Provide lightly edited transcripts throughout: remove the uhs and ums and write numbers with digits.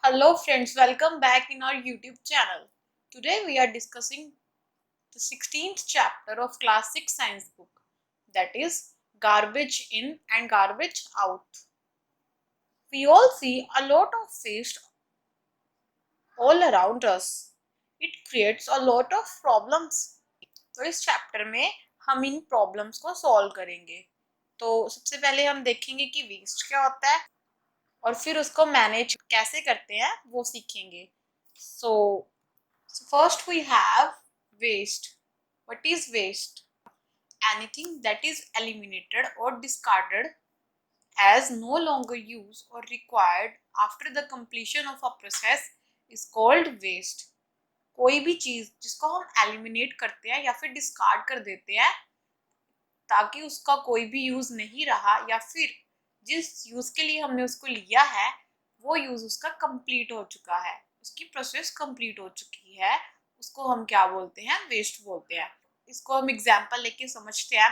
Hello friends, welcome back in our YouTube channel. Today we are discussing the 16th chapter of class 6 science book, that is garbage in and garbage out. We all see a lot of waste all around us. It creates a lot of problems. तो इस chapter में हम इन problems को solve करेंगे। तो सबसे पहले हम देखेंगे कि वेस्ट क्या होता है और फिर उसको मैनेज कैसे करते हैं वो सीखेंगे। सो first we have waste. What is waste? Anything that is eliminated or discarded as no longer used or required after the completion of a process is called waste. कोई भी चीज जिसको हम एलिमिनेट करते हैं या फिर डिस्कार्ड कर देते हैं ताकि उसका कोई भी यूज नहीं रहा या फिर जिस यूज के लिए हमने उसको लिया है वो यूज उसका कंप्लीट हो चुका है, उसकी प्रोसेस कंप्लीट हो चुकी है, उसको हम क्या बोलते हैं? वेस्ट बोलते हैं। इसको हम एग्जांपल लेके समझते हैं।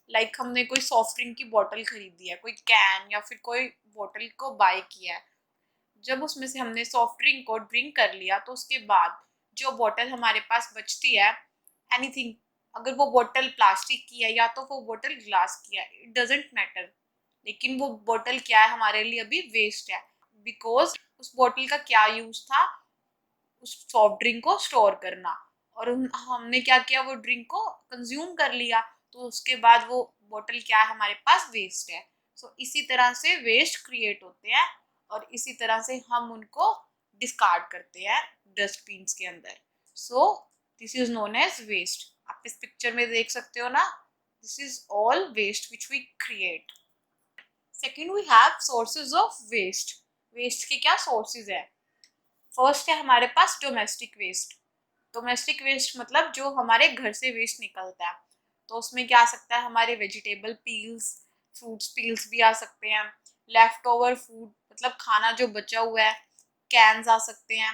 लाइक हमने कोई सॉफ्ट ड्रिंक की बोतल खरीदी है, कोई कैन या फिर कोई बोतल को बाय किया है। जब उसमें से हमने सॉफ्ट ड्रिंक को ड्रिंक कर लिया तो उसके बाद जो बोतल हमारे पास बचती है, एनीथिंग, अगर वो बोतल प्लास्टिक की है या तो वो बोतल ग्लास की है, इट डजेंट मैटर, लेकिन वो बोतल क्या है? हमारे लिए अभी वेस्ट है। बिकॉज उस बोतल का क्या यूज था? उस सॉफ्ट ड्रिंक को स्टोर करना, और हमने क्या किया? वो ड्रिंक को कंज्यूम कर लिया, तो उसके बाद वो बोतल क्या है? हमारे पास वेस्ट है। सो इसी तरह से वेस्ट क्रिएट होते हैं और इसी तरह से हम उनको डिस्कार्ड करते हैं डस्टबिन के अंदर। So this is known as waste. आप इस पिक्चर में देख सकते हो ना, this is all waste which we create. Second we have sources of waste. Waste के क्या सोर्सेज है? फर्स्ट है हमारे पास डोमेस्टिक वेस्ट। डोमेस्टिक वेस्ट मतलब जो हमारे घर से वेस्ट निकलता है। तो उसमें क्या आ सकता है? हमारे वेजिटेबल पील्स, फ्रूट्स पील्स भी आ सकते हैं। लेफ्ट ओवर फूड मतलब खाना जो बचा हुआ है, कैंस आ सकते हैं।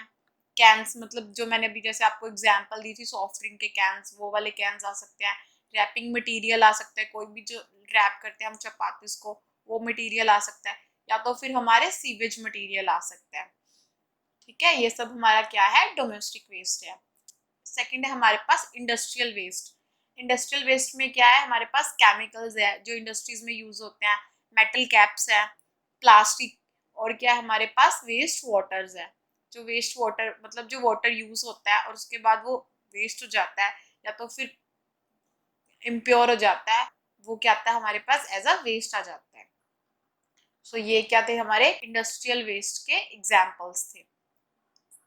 कैंस मतलब जो मैंने अभी जैसे आपको एग्जांपल दी थी सॉफ्ट ड्रिंक के कैंस, वो वाले कैंस आ सकते हैं। रैपिंग मटेरियल आ सकता है, कोई भी जो रैप करते हैं हम चपातीस को, वो मटेरियल आ सकता है। या तो फिर हमारे सीवेज मटेरियल आ सकता है। ठीक है, ये सब हमारा क्या है? डोमेस्टिक वेस्ट है। सेकंड है हमारे पास इंडस्ट्रियल वेस्ट। इंडस्ट्रियल वेस्ट में क्या है? हमारे पास केमिकल्स है जो इंडस्ट्रीज में यूज होते हैं, मेटल कैप्स है, प्लास्टिक, और क्या है हमारे पास? वेस्ट वाटर्स है। जो वेस्ट वाटर मतलब जो वाटर यूज होता है और उसके बाद वो वेस्ट हो जाता है या तो फिर इम्प्योर हो जाता है, वो क्या आता है हमारे पास? एज अ वेस्ट आ जाता है। सो ये क्या थे? हमारे इंडस्ट्रियल वेस्ट के एग्जाम्पल्स थे।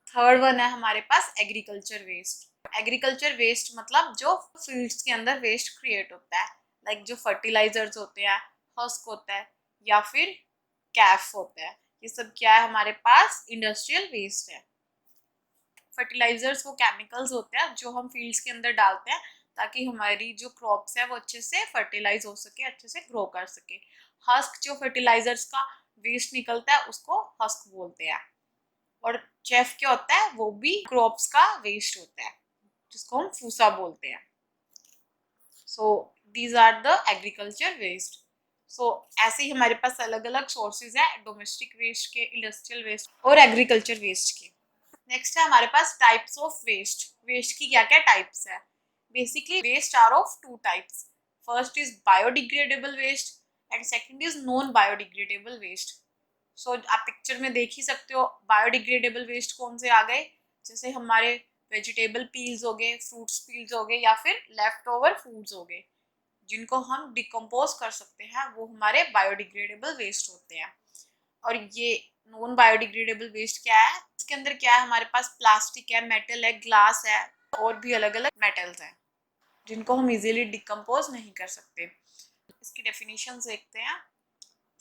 थर्ड वन है हमारे पास एग्रीकल्चर वेस्ट। एग्रीकल्चर वेस्ट मतलब जो फील्ड्स के अंदर वेस्ट क्रिएट होता है, लाइक जो फर्टिलाइजर्स होते हैं, हस्क होता है या फिर कैफ होता है, ये सब क्या है? हमारे पास इंडस्ट्रियल वेस्ट है। फर्टिलाइजर्स वो केमिकल्स होते हैं जो हम फील्ड्स के अंदर डालते हैं ताकि हमारी जो क्रॉप्स है वो अच्छे से फर्टिलाइज हो सके, अच्छे से ग्रो कर सके। हस्क जो फर्टिलाइजर्स का वेस्ट निकलता है उसको हस्क बोलते हैं। और चेफ क्या होता है? वो भी क्रॉप्स का वेस्ट होता है जिसको हम फूसा बोलते हैं। So these are the agriculture waste. So ऐसे ही हमारे पास अलग अलग सोर्सेज है डोमेस्टिक वेस्ट के, इंडस्ट्रियल वेस्ट और एग्रीकल्चर वेस्ट के। नेक्स्ट है हमारे पास टाइप्स ऑफ वेस्ट। वेस्ट की क्या क्या टाइप्स है? Basically waste are of two types. First is biodegradable waste and second is non biodegradable waste. So आप पिक्चर में देख ही सकते हो बायोडिग्रेडेबल वेस्ट कौन से आ गए, जैसे हमारे वेजिटेबल पील्स हो गए, फ्रूट्स पील्स हो गए या फिर लेफ्ट ओवर फूड्स हो गए, जिनको हम डिकम्पोज कर सकते हैं, वो हमारे बायोडिग्रेडेबल वेस्ट होते हैं। और ये नॉन बायोडिग्रेडेबल वेस्ट क्या है? इसके अंदर क्या है? हमारे पास प्लास्टिक है, मेटल है, ग्लास है और भी अलग अलग मेटल्स हैं जिनको हम इजीली डिकम्पोज नहीं कर सकते। इसकी डेफिनेशन देखते हैं।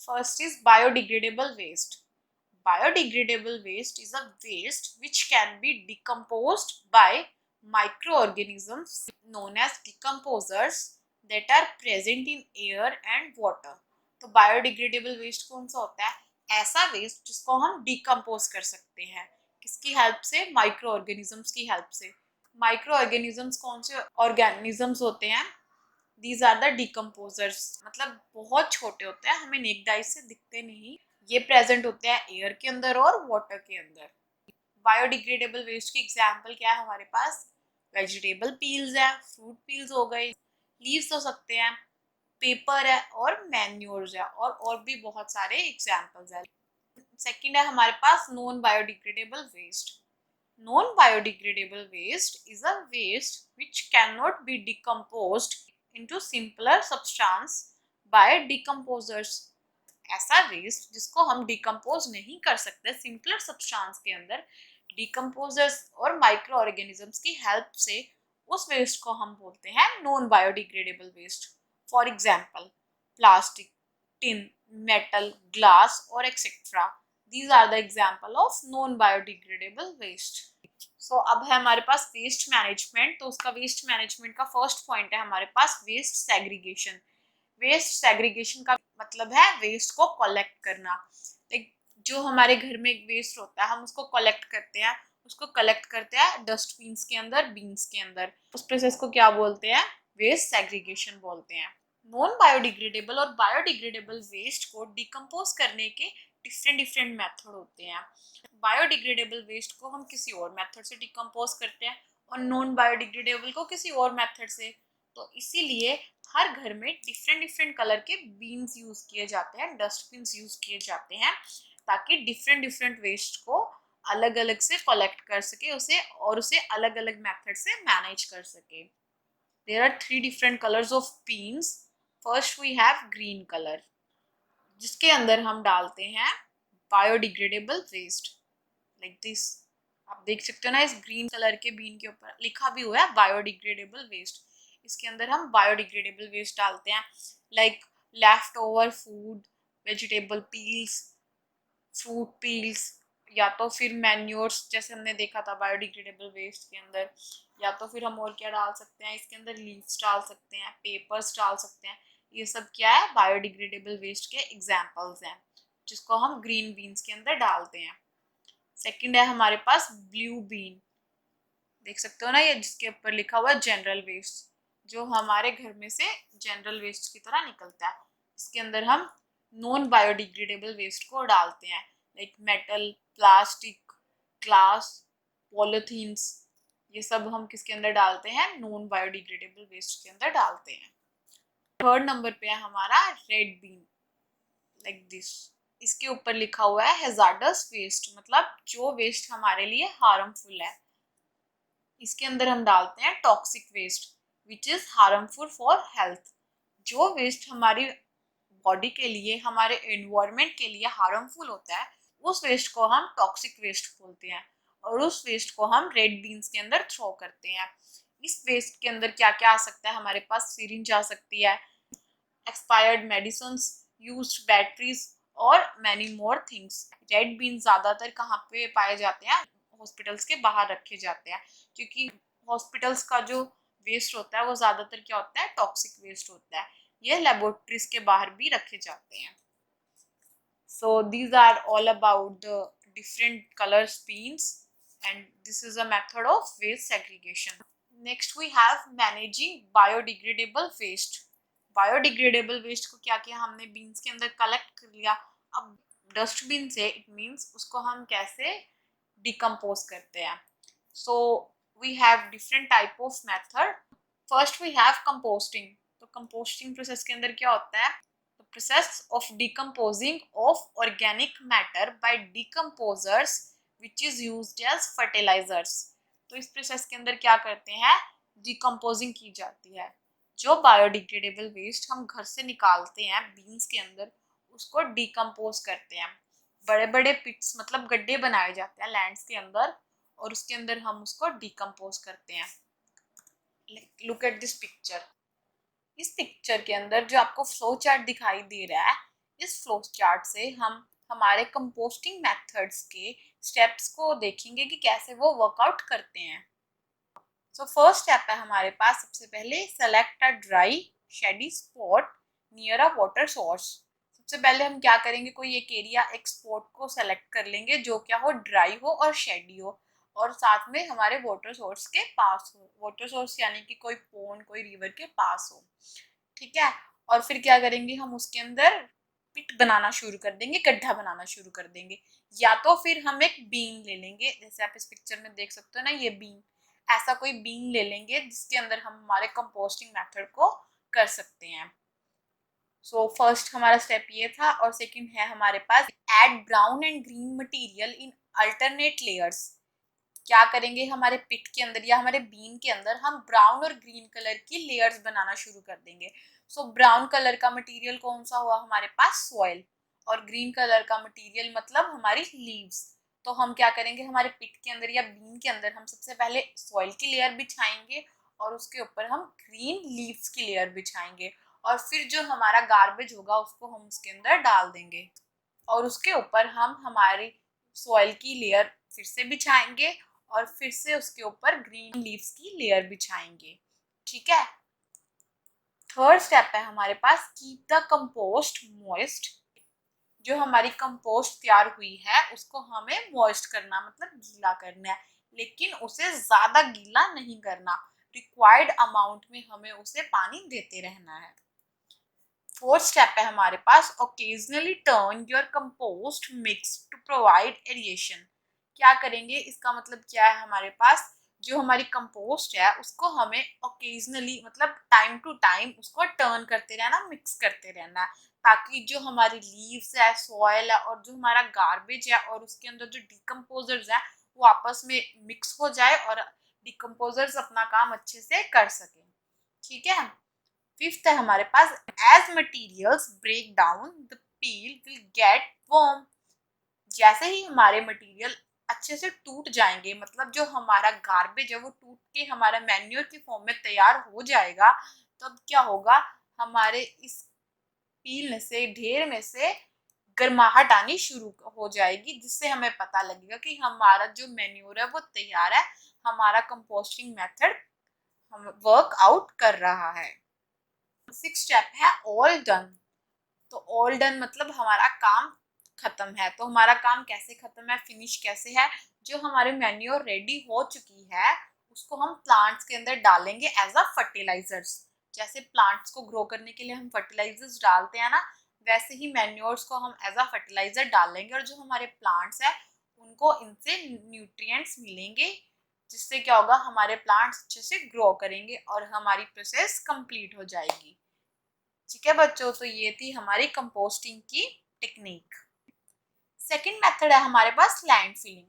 First is biodegradable waste. Biodegradable waste is a waste which can be decomposed by microorganisms known as decomposers that are present in air and water. तो बायोडिग्रेडेबल वेस्ट कौन सा होता है? ऐसा वेस्ट जिसको हम डिकम्पोज कर सकते हैं। किसकी हेल्प से? माइक्रो ऑर्गेनिजम्स की हेल्प से। माइक्रो ऑर्गेनिजम्स कौन से ऑर्गेनिजम्स होते हैं? दीज आर द डिकम्पोजर्स, मतलब बहुत छोटे होते हैं, हमें नेक्ड आई से दिखते नहीं, ये प्रेजेंट होते हैं एयर के अंदर और वाटर के अंदर। बायोडिग्रेडेबल वेस्ट की एग्जाम्पल क्या है हमारे पास? वेजिटेबल पील्स है, फ्रूट पील्स हो गए, लीव्स हो सकते हैं, पेपर है और मैन्योर्स है, और भी बहुत सारे एग्जाम्पल्स है। सेकंड है हमारे पास non biodegradable waste. Non biodegradable waste is a waste which cannot be decomposed into simpler substance by decomposers। ऐसा वेस्ट जिसको हम डिकम्पोज नहीं कर सकते सिंपलर सब्सटेंस के अंदर डिकम्पोजर्स और माइक्रो ऑर्गेनिजम्स की हेल्प से, उस वेस्ट को हम बोलते हैं non biodegradable waste. For example plastic, tin, metal, glass और etcetera, these are the example of non biodegradable waste. So अब है हमारे पास वेस्ट मैनेजमेंट। तो उसका वेस्ट मैनेजमेंट का फर्स्ट पॉइंट है हमारे पास वेस्ट सेग्रीगेशन। वेस्ट सेग्रीगेशन का मतलब है वेस्ट को कलेक्ट करना। लाइक जो हमारे घर में एक वेस्ट होता है हम उसको कलेक्ट करते हैं, उसको कलेक्ट करते हैं डस्टबिन्स के अंदर, बीन्स के अंदर। उस प्रोसेस को क्या बोलते हैं? वेस्ट सेग्रीगेशन बोलते हैं। नॉन बायोडिग्रेडेबल और बायोडिग्रेडेबल वेस्ट को डिकम्पोज करने के डिफरेंट डिफरेंट मेथड होते हैं। बायोडिग्रेडेबल वेस्ट को हम किसी और मेथड से डिकम्पोज करते हैं और नॉन बायोडिग्रेडेबल को किसी और मेथड से। तो इसीलिए हर घर में डिफरेंट डिफरेंट कलर के बीन्स यूज किए जाते हैं, डस्टबिन यूज किए जाते हैं, ताकि डिफरेंट डिफरेंट वेस्ट को अलग अलग से कलेक्ट कर सके उसे, और उसे अलग अलग मेथड से मैनेज कर सके। There are 3 different colours of bins. First we have green colour, जिसके अंदर हम डालते हैं बायोडिग्रेडेबल वेस्ट, लाइक दिस। आप देख सकते हो ना, इस ग्रीन कलर के बीन के ऊपर लिखा भी हुआ है बायोडिग्रेडेबल वेस्ट। इसके अंदर हम बायोडिग्रेडेबल वेस्ट डालते हैं, like left over food, vegetable peels, fruit peels, या तो फिर मैन्योर्स जैसे हमने देखा था बायोडिग्रेडेबल वेस्ट के अंदर, या तो फिर हम और क्या डाल सकते हैं इसके अंदर? लीव्स डाल सकते हैं, पेपर्स डाल सकते हैं। ये सब क्या है? बायोडिग्रेडेबल वेस्ट के एग्जाम्पल्स हैं, जिसको हम ग्रीन बीन्स के अंदर डालते हैं। सेकंड है हमारे पास ब्लू बीन, देख सकते हो ना ये, जिसके ऊपर लिखा हुआ है जनरल वेस्ट, जो हमारे घर में से जनरल वेस्ट की तरह निकलता है। इसके अंदर हम नॉन बायोडिग्रेडेबल वेस्ट को डालते हैं, like metal, plastic, glass, polythenes, ये सब हम किसके अंदर डालते हैं? नॉन बायोडिग्रेडेबल वेस्ट के अंदर डालते हैं। थर्ड नंबर पे है हमारा रेड बीन, लाइक दिस। इसके ऊपर लिखा हुआ है हैजार्डस वेस्ट, मतलब जो वेस्ट हमारे लिए हार्मफुल है। इसके अंदर हम डालते हैं toxic waste which is harmful for health. जो वेस्ट हमारी बॉडी के लिए, हमारे एनवायरमेंट के लिए हार्मफुल होता है, उस वेस्ट को हम टॉक्सिक वेस्ट बोलते हैं, और उस वेस्ट को हम रेड बीन्स के अंदर थ्रो करते हैं। इस वेस्ट के अंदर क्या क्या आ सकता है हमारे पास? सिरिंज आ सकती है, एक्सपायर्ड मेडिसिन, यूज्ड बैटरीज और many more things. Red been ज्यादातर कहाँ पे पाए जाते हैं? हॉस्पिटल्स के बाहर रखे जाते हैं, क्योंकि हॉस्पिटल्स का जो वेस्ट होता है वो ज्यादातर क्या होता है? टॉक्सिक वेस्ट होता है। ये लेबोरेटरीज के बाहर भी रखे जाते हैं। So these are all about the different color beans, and this is a method of waste segregation. Next we have managing biodegradable waste. Biodegradable waste को क्या किया हमने? बीन्स के अंदर कलेक्ट कर लिया। अब डस्टबिन से इट मीन्स उसको हम कैसे डिकम्पोज करते हैं? So we have different type of method. First we have composting. तो कंपोस्टिंग प्रोसेस के अंदर क्या होता है? the process of decomposing of organic matter by decomposers which is used as fertilizers। तो इस प्रोसेस के अंदर क्या करते हैं? डिकम्पोजिंग की जाती है। जो बायोडिग्रेडेबल वेस्ट हम घर से निकालते हैं बीन्स के अंदर, उसको डिकम्पोज करते हैं। बड़े बड़े पिट्स, मतलब गड्ढे बनाए जाते हैं लैंड्स के अंदर, और उसके अंदर हम उसको डिकम्पोज करते हैं। Look at this picture. इस पिक्चर के अंदर जो आपको फ्लो चार्ट दिखाई दे रहा है, इस फ्लो चार्ट से हम हमारे कंपोस्टिंग मेथड्स के स्टेप्स को देखेंगे कि कैसे वो वर्कआउट करते हैं। सो फर्स्ट स्टेप है हमारे पास, सबसे पहले select a dry shady spot near a water source. सबसे पहले हम क्या करेंगे? कोई एक एरिया, एक स्पॉट को सेलेक्ट कर लेंगे जो क्या हो? ड्राई हो और शेडी हो, और साथ में हमारे वाटर सोर्स के पास हो। वाटर सोर्स यानी कि कोई पॉन्ड, कोई रिवर के पास हो, ठीक है। और फिर क्या करेंगे? हम उसके अंदर पिट बनाना शुरू कर देंगे, गड्ढा बनाना शुरू कर देंगे। या तो फिर हम एक बीन ले लेंगे, जैसे आप इस पिक्चर में देख सकते हो ना, ये बीन, ऐसा कोई बीन ले लेंगे जिसके अंदर हम हमारे कंपोस्टिंग मेथड को कर सकते हैं। सो फर्स्ट हमारा स्टेप ये था, और सेकंड है हमारे पास add brown and green material in alternate layers. क्या करेंगे, हमारे पिट के अंदर या हमारे बीन के अंदर हम ब्राउन और ग्रीन कलर की लेयर्स बनाना शुरू कर देंगे। सो ब्राउन कलर का मटेरियल कौन सा हुआ हमारे पास, सॉइल, और ग्रीन कलर का मटेरियल मतलब हमारी लीव्स। तो हम क्या करेंगे, हमारे पिट के अंदर या बीन के अंदर हम सबसे पहले सॉइल की लेयर बिछाएंगे और उसके ऊपर हम ग्रीन लीव्स की लेयर बिछाएंगे, और फिर जो हमारा गार्बेज होगा उसको हम उसके अंदर डाल देंगे, और उसके ऊपर हम हमारी सॉइल की लेयर फिर से बिछाएंगे और फिर से उसके ऊपर ग्रीन लीव्स की लेयर बिछाएंगे। ठीक है। थर्ड स्टेप है हमारे पास कीप द कंपोस्ट मॉइस्ट। जो हमारी कंपोस्ट तैयार हुई है उसको हमें मॉइस्ट करना, मतलब गीला करना है, लेकिन उसे ज्यादा गीला नहीं करना, रिक्वायर्ड अमाउंट में हमें उसे पानी देते रहना है। फोर्थ स्टेप है हमारे पास occasionally turn your compost mix to provide aeration. क्या करेंगे, इसका मतलब क्या है, हमारे पास जो हमारी कंपोस्ट है उसको हमें ओकेजनली मतलब टाइम टू टाइम उसको टर्न करते रहना, मिक्स करते रहना, ताकि जो हमारी लीव्स है, सॉइल है और जो हमारा गार्बेज है और उसके अंदर जो डिकम्पोजर्स है वो आपस में मिक्स हो जाए और डिकम्पोजर्स अपना काम अच्छे से कर सके। ठीक है। फिफ्थ है हमारे पास as materials break down the pile will get warm. जैसे ही हमारे मटेरियल अच्छे से टूट जाएंगे, मतलब जो हमारा गार्बेज है वो टूट के हमारा मैन्योर की फॉर्म में तैयार हो जाएगा, तब क्या होगा, हमारे इस पील में से, ढेर में से गर्माहट आनी शुरू हो जाएगी, जिससे हमें पता लगेगा कि हमारा जो मैन्योर है वो तैयार है, हमारा कंपोस्टिंग मेथड हम वर्क आउट कर रहा है। सिक्स स्टेप है ऑल डन। तो ऑल डन मतलब हमारा काम खत्म है। तो हमारा काम कैसे खत्म है, फिनिश कैसे है, जो हमारे मैन्योर रेडी हो चुकी है उसको हम प्लांट्स के अंदर डालेंगे एज अ फर्टिलाइजर्स। जैसे प्लांट्स को ग्रो करने के लिए हम फर्टिलाइजर्स डालते हैं ना, वैसे ही मैन्योर्स को हम एज अ फर्टिलाइजर डालेंगे, और जो हमारे प्लांट्स है उनको इनसे न्यूट्रिएंट्स मिलेंगे, जिससे क्या होगा, हमारे प्लांट्स अच्छे से ग्रो करेंगे और हमारी प्रोसेस कंप्लीट हो जाएगी। ठीक है बच्चों, तो ये थी हमारी कंपोस्टिंग की टेक्निक। सेकेंड मेथड है हमारे पास land filling.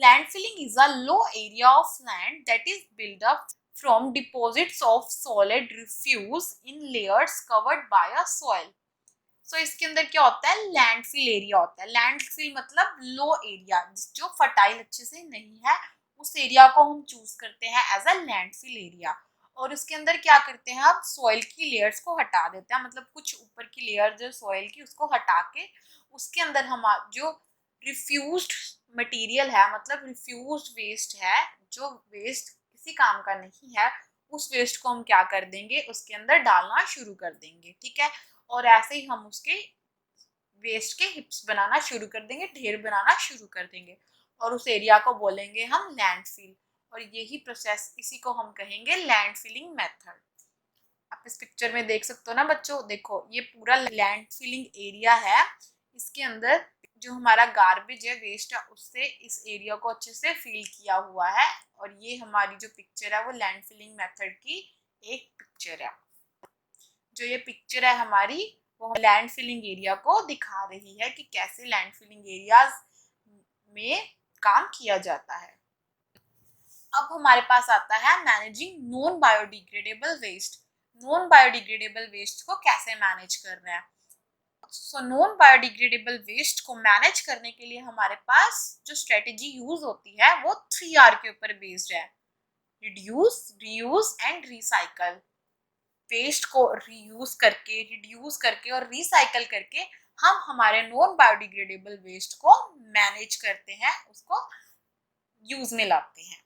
Land filling is a low area of land that is build up from deposits of solid refuse in layers covered by a soil. So इसके अंदर क्या होता है, लैंडफिल एरिया होता है। लैंडफिल मतलब लो एरिया, जो फर्टाइल अच्छे से नहीं है, उस एरिया को हम चूज करते हैं एज अ लैंडफिल एरिया। और इसके अंदर क्या करते हैं, हम सॉइल की लेयर्स को हटा देते हैं, मतलब कुछ ऊपर की लेयर जो सॉइल की उसको हटा के उसके अंदर हम जो रिफ्यूज्ड मटेरियल है, मतलब रिफ्यूज्ड वेस्ट है, जो वेस्ट किसी काम का नहीं है, उस वेस्ट को हम क्या कर देंगे, उसके अंदर डालना शुरू कर देंगे। ठीक है। और ऐसे ही हम उसके वेस्ट के हिप्स बनाना शुरू कर देंगे, ढेर बनाना शुरू कर देंगे, और उस एरिया को बोलेंगे हम लैंडफिल। और यही प्रोसेस, इसी को हम कहेंगे लैंड फिलिंग मेथड। आप इस पिक्चर में देख सकते हो ना बच्चों, देखो ये पूरा लैंड फिलिंग एरिया है, इसके अंदर जो हमारा गार्बेज है, वेस्ट है, उससे इस एरिया को अच्छे से फिल किया हुआ है। और ये हमारी जो पिक्चर है वो लैंड फिलिंग मेथड की एक पिक्चर है। जो ये पिक्चर है हमारी, वो लैंड फिलिंग एरिया को दिखा रही है कि कैसे लैंड फिलिंग एरियाज में काम किया जाता है। अब हमारे पास आता है managing non biodegradable waste. Non biodegradable waste को कैसे मैनेज करना है। सो नॉन बायोडिग्रेडेबल वेस्ट को मैनेज करने के लिए हमारे पास जो स्ट्रेटेजी यूज होती है वो 3R के ऊपर बेस्ड है, reduce, reuse and recycle. Waste को रीयूज करके, रिड्यूस करके और रिसाइकल करके हम हमारे नॉन बायोडिग्रेडेबल वेस्ट को मैनेज करते हैं, उसको यूज में लाते हैं।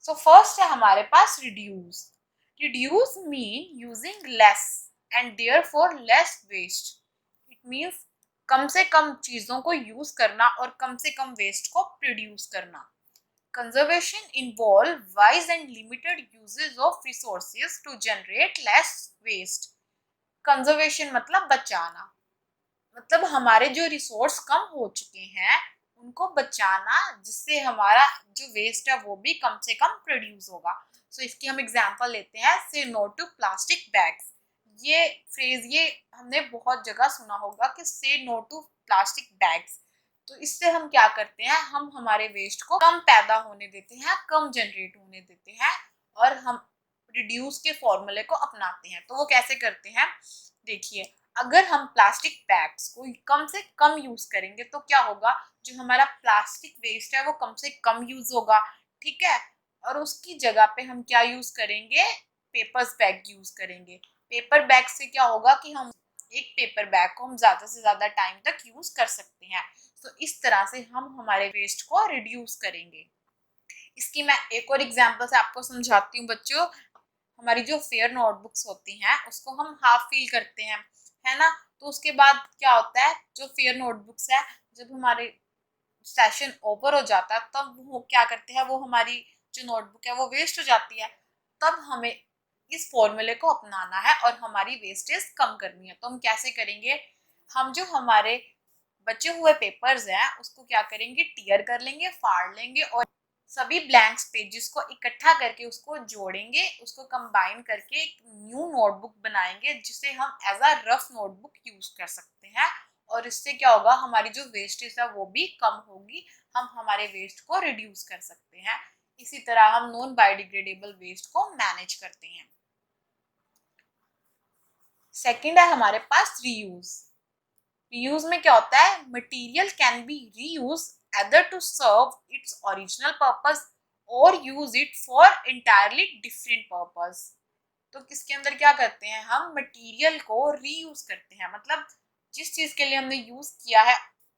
सो फर्स्ट है हमारे पास reduce. Reduce mean using less and therefore less waste. It means कम से कम चीजों को यूज करना और कम से कम वेस्ट को प्रोड्यूस करना। Conservation involve wise and limited uses of resources to generate less waste. Conservation मतलब बचाना, मतलब हमारे जो रिसोर्स कम हो चुके हैं उनको बचाना, जिससे हमारा जो वेस्ट है वो भी कम से कम प्रोड्यूस होगा। सो इसकी हम एग्जांपल लेते हैं, से नो टू प्लास्टिक बैग्स। ये फ्रेज ये हमने बहुत जगह सुना होगा कि से नो टू प्लास्टिक बैग्स। तो इससे हम क्या करते हैं, हम हमारे वेस्ट को कम पैदा होने देते हैं, कम जनरेट होने देते हैं, और हम रिड्यूस के फॉर्मूले को अपनाते हैं। तो वो कैसे करते हैं, देखिए, अगर हम प्लास्टिक बैग्स को कम से कम यूज करेंगे तो क्या होगा, जो हमारा प्लास्टिक वेस्ट है वो कम से कम यूज होगा, ठीक है। और उसकी जगह पे हम क्या यूज करेंगे, पेपर्स बैग यूज करेंगे। पेपर बैग से क्या होगा कि हम एक पेपर बैग को हम ज्यादा से ज्यादा टाइम तक यूज कर सकते हैं। तो इस तरह से हम हमारे वेस्ट को रिड्यूस करेंगे। इसकी मैं एक और एग्जांपल से आपको समझाती हूँ बच्चों। हमारी जो फेयर नोटबुक्स होती हैं उसको हम हाफ फिल करते हैं, है ना। तो उसके बाद क्या होता है, जो फेयर नोटबुक्स है, जब हमारे सेशन ओवर हो जाता है तब वो क्या करते हैं, वो हमारी जो नोटबुक है वो वेस्ट हो जाती है। तब हमें इस फॉर्मूले को अपनाना है और हमारी वेस्टेज कम करनी है। तो हम कैसे करेंगे, हम जो हमारे बचे हुए पेपर्स हैं उसको क्या करेंगे, टीयर कर लेंगे, फाड़ लेंगे, और सभी ब्लैंक्स पेजेस को इकट्ठा करके उसको जोड़ेंगे, उसको कंबाइन करके एक न्यू नोटबुक बनाएंगे जिसे हम as a rough notebook use कर सकते हैं। और इससे क्या होगा, हमारी जो वेस्टेज है वो भी कम होगी, हम हमारे वेस्ट को रिड्यूस कर सकते हैं। इसी तरह हम नॉन बायोडिग्रेडेबल वेस्ट को मैनेज करते हैं। सेकंड है हमारे पास रीयूज। रीयूज में क्या होता है, material can be reuse either to serve its original purpose or use it for entirely different purpose। तो किसके अंदर क्या करते हैं, हम मटेरियल को रीयूज करते हैं, मतलब जिस चीज के लिए हमने यूज किया है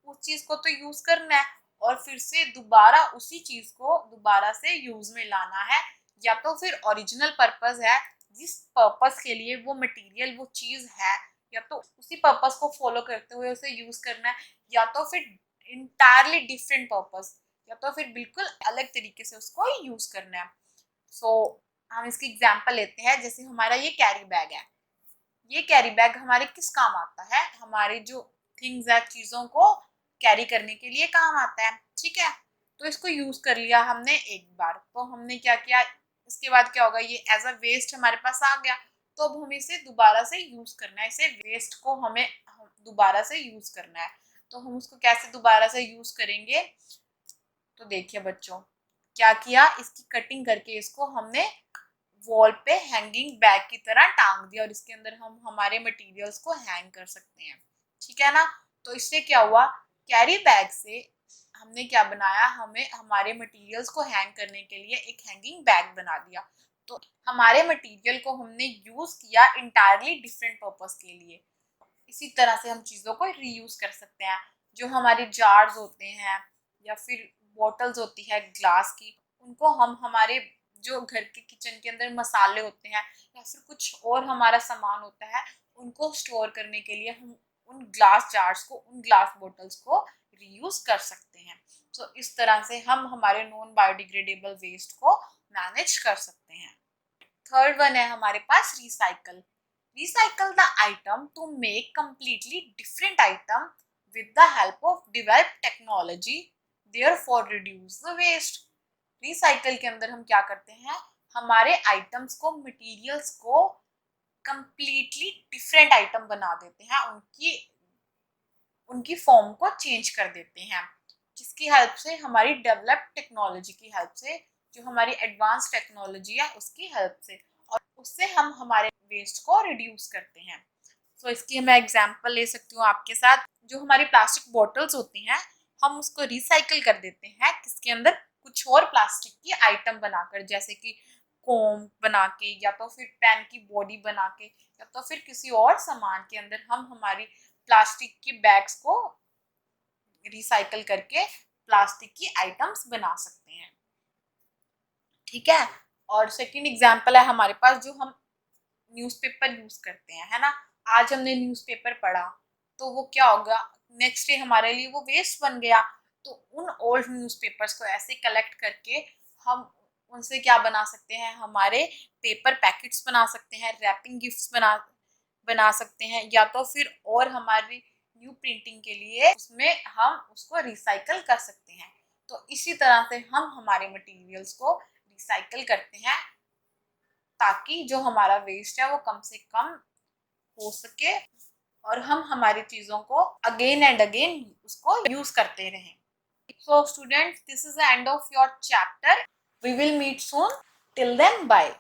उस चीज को तो यूज करना है और फिर से दोबारा उसी चीज को दोबारा से यूज में लाना है। या तो फिर ओरिजिनल पर्पस है, जिस पर्पस के लिए वो मटेरियल वो चीज है, या तो उसी पर्पस को फॉलो करते हुए उसे यूज करना है, या तो फिर इंटायरली डिफरेंट पर्पस, या तो फिर बिल्कुल अलग तरीके से उसको यूज करना है। सो हम इसकी एग्जांपल लेते हैं, जैसे हमारा ये कैरी बैग है। ये कैरी बैग हमारे किस काम आता है, हमारे जो थिंग्स है, चीजों को कैरी करने के लिए काम आता है, ठीक है। तो इसको यूज कर लिया हमने एक बार, तो हमने क्या किया, इसके बाद क्या होगा, ये एज अ वेस्ट हमारे पास आ गया। तो अब हमें इसे दोबारा से यूज करना है, इसे वेस्ट को हमें दोबारा से यूज करना है। तो हम उसको कैसे दोबारा से यूज करेंगे, तो देखिए बच्चों, क्या किया, इसकी कटिंग करके इसको हमने वॉल पे हैंगिंग बैग की तरह टांग दिया और इसके अंदर हम हमारे मटेरियल्स को हैंग कर सकते हैं, ठीक है ना। तो इससे क्या हुआ, कैरी बैग से हमने क्या बनाया, हमें हमारे मटेरियल्स को हैंग करने के लिए एक हैंगिंग बैग बना दिया। तो हमारे मटेरियल को हमने यूज किया इंटायरली डिफरेंट पर्पस के लिए। इसी तरह से हम चीज़ों को रीयूज कर सकते हैं। जो हमारे जार्स होते हैं या फिर बॉटल्स होती है ग्लास की, उनको हम हमारे जो घर के किचन के अंदर मसाले होते हैं या फिर कुछ और हमारा सामान होता है, उनको स्टोर करने के लिए हम उन ग्लास जार्स को, उन ग्लास बॉटल्स को रीयूज कर सकते हैं। तो इस तरह से हम हमारे नॉन बायोडिग्रेडेबल वेस्ट को मैनेज कर सकते हैं। थर्ड वन है हमारे पास recycle. Recycle the item to make completely different item with the help of developed technology, therefore reduce the waste। Recycle के अंदर हम क्या करते हैं, हमारे आइटम्स को, मटेरियल्स को completely different आइटम बना देते हैं, उनकी उनकी फॉर्म को चेंज कर देते हैं। जिसकी हेल्प से, हमारी डेवलप्ड टेक्नोलॉजी की हेल्प से, जो हमारी एडवांस टेक्नोलॉजी है उसकी हेल्प से, और उससे हम हमारे वेस्ट को रिड्यूस करते हैं। तो इसकी मैं एग्जांपल ले सकती हूँ आपके साथ। जो हमारी प्लास्टिक बॉटल्स होती हैं, हम उसको रिसाइकिल कर देते हैं किसके अंदर, कुछ और प्लास्टिक की आइटम बनाकर, जैसे कि कोम बना के, या तो फिर पेन की बॉडी बना के, या तो फिर किसी और सामान के अंदर हम हमारी प्लास्टिक की बैग्स को रिसाइकल करके प्लास्टिक की आइटम्स बना सकते हैं, ठीक है। और सेकंड एग्जांपल है हमारे पास, जो हम न्यूज़पेपर यूज करते हैं, है ना। आज हमने न्यूज़पेपर पढ़ा तो वो क्या होगा, नेक्स्ट डे हमारे लिए वो वेस्ट बन गया। तो उन ओल्ड न्यूज़पेपर्स को ऐसे कलेक्ट करके हम उनसे क्या बना सकते हैं, हमारे पेपर पैकेट्स बना सकते हैं, रैपिंग गिफ्ट्स बना बना सकते हैं, या तो फिर और हमारी न्यू प्रिंटिंग के लिए उसमें हम उसको रिसाइकल कर सकते हैं। तो इसी तरह से हम हमारे मटेरियल्स को रिसाइकल करते हैं ताकि जो हमारा वेस्ट है वो कम से कम हो सके और हम हमारी चीजों को अगेन एंड अगेन उसको यूज करते रहें। So students, this is the end of your chapter. We will meet soon. Till then, bye.